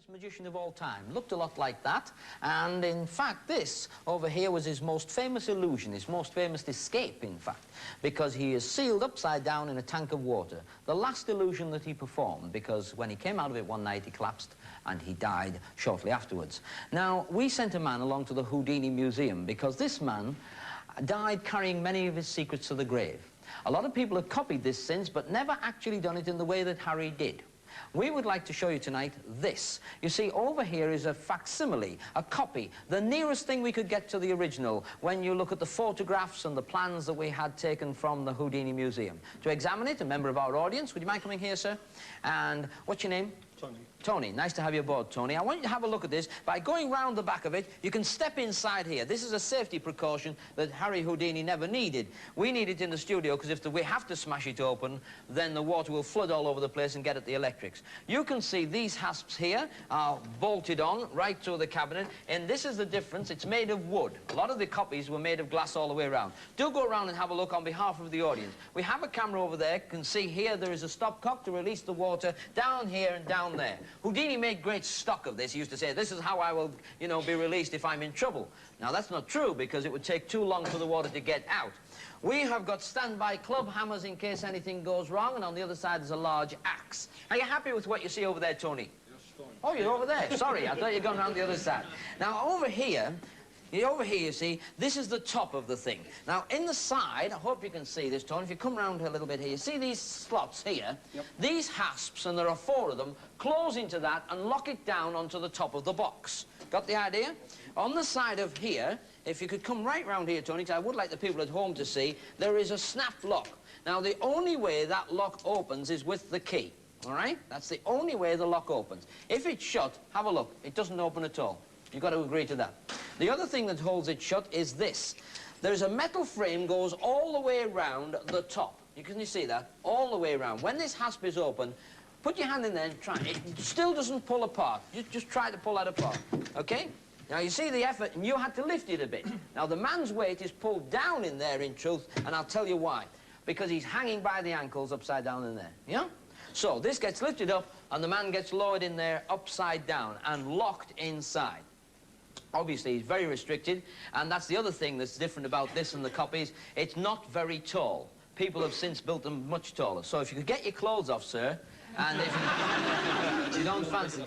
Magician of all time. Looked a lot like that, and in fact this over here was his most famous illusion, his most famous escape in fact, because he is sealed upside down in a tank of water. The last illusion that he performed, because when he came out of it one night he collapsed and he died shortly afterwards. Now we sent a man along to the Houdini Museum because this man died carrying many of his secrets to the grave. A lot of people have copied this since but never actually done it in the way that Harry did. We would like to show you tonight this. You see, over here is a facsimile, a copy, the nearest thing we could get to the original when you look at the photographs and the plans that we had taken from the Houdini Museum. To examine it, a member of our audience, would you mind coming here, sir? And what's your name? Tony. Tony, nice to have you aboard, Tony. I want you to have a look at this. By going round the back of it, you can step inside here. This is a safety precaution that Harry Houdini never needed. We need it in the studio because if we have to smash it open, then the water will flood all over the place and get at the electrics. You can see these hasps here are bolted on right through the cabinet, and this is the difference. It's made of wood. A lot of the copies were made of glass all the way around. Do go around and have a look on behalf of the audience. We have a camera over there. You can see here there is a stopcock to release the water down here and down there. Houdini made great stock of this. He used to say, this is how I will, you know, be released if I'm in trouble. Now, that's not true because it would take too long for the water to get out. We have got standby club hammers in case anything goes wrong, and on the other side there's a large axe. Are you happy with what you see over there, Tony? Yes, fine. Oh, you're over there. Sorry, I thought you were going around the other side. Now, over here, you see, this is the top of the thing. Now, in the side, I hope you can see this, Tony, if you come round a little bit here, you see these slots here? Yep. These hasps, and there are 4 of them, close into that and lock it down onto the top of the box. Got the idea? On the side of here, if you could come right round here, Tony, because I would like the people at home to see, there is a snap lock. Now, the only way that lock opens is with the key, all right? That's the only way the lock opens. If it's shut, have a look. It doesn't open at all. You've got to agree to that. The other thing that holds it shut is this. There's a metal frame goes all the way around the top. Can you see that? All the way around. When this hasp is open, put your hand in there and try. It still doesn't pull apart. Just try to pull that apart, okay? Now, you see the effort, and you had to lift it a bit. Now, the man's weight is pulled down in there, in truth, and I'll tell you why. Because he's hanging by the ankles upside down in there, yeah? So, this gets lifted up, and the man gets lowered in there upside down and locked inside. Obviously, he's very restricted, and that's the other thing that's different about this and the copies. It's not very tall. People have since built them much taller. So if you could get your clothes off, sir, and if you don't fancy...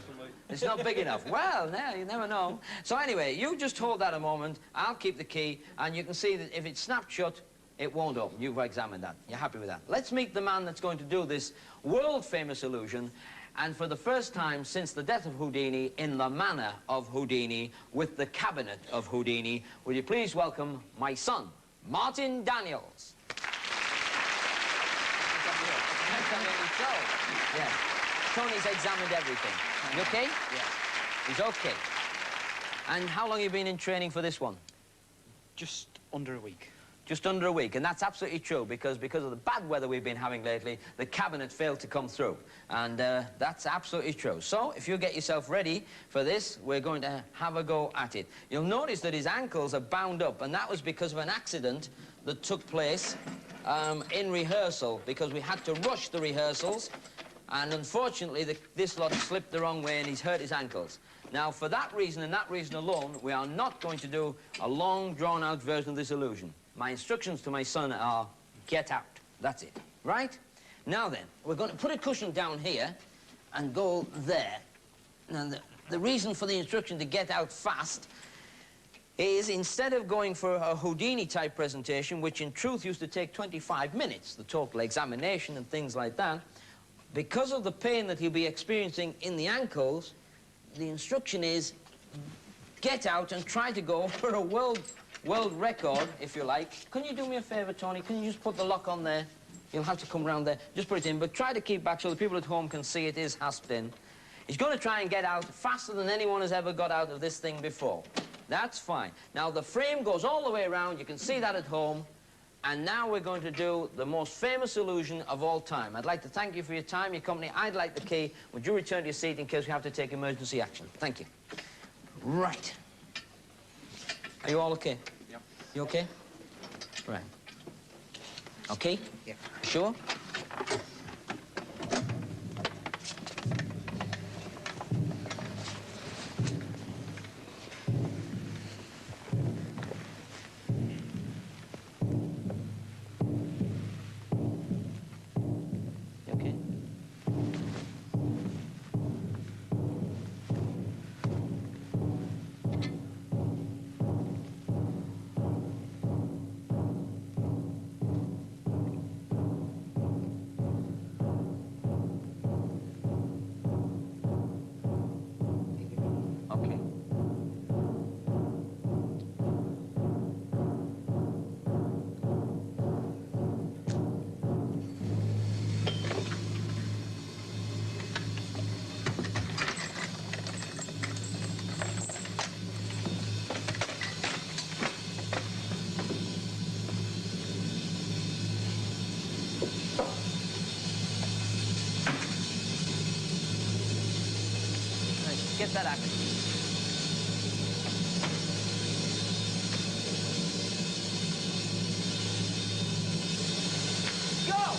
It's not big enough. Well, no, you never know. So anyway, you just hold that a moment. I'll keep the key, and you can see that if it's snapped shut, it won't open. You've examined that. You're happy with that. Let's meet the man that's going to do this world-famous illusion, and for the first time since the death of Houdini, in the manner of Houdini, with the cabinet of Houdini, will you please welcome my son, Martin Daniels. Yes. Tony's examined everything. You okay? Yeah. He's okay. And how long have you been in training for this one? Just under a week. Just under a week, and that's absolutely true, because of the bad weather we've been having lately, the cabinet failed to come through, and that's absolutely true. So, if you get yourself ready for this, we're going to have a go at it. You'll notice that his ankles are bound up, and that was because of an accident that took place in rehearsal, because we had to rush the rehearsals, and unfortunately, this lot slipped the wrong way, and he's hurt his ankles. Now, for that reason, and that reason alone, we are not going to do a long, drawn-out version of this illusion. My instructions to my son are, get out. That's it. Right? Now then, we're going to put a cushion down here and go there. Now, the reason for the instruction to get out fast is, instead of going for a Houdini-type presentation, which in truth used to take 25 minutes, the total examination and things like that, because of the pain that he'll be experiencing in the ankles, the instruction is, get out and try to go for a world record, if you like. Can you do me a favor, Tony? Can you just put the lock on there? You'll have to come round there. Just put it in, but try to keep back so the people at home can see it is hasped in. He's going to try and get out faster than anyone has ever got out of this thing before. That's fine. Now, the frame goes all the way around. You can see that at home. And now we're going to do the most famous illusion of all time. I'd like to thank you for your time, your company. I'd like the key. Would you return to your seat in case we have to take emergency action? Thank you. Right. Are you all okay? Yeah. You okay? Right. Okay? Yeah. Sure? Get that action. Go!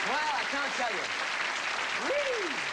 Well, I can't tell you. Whee!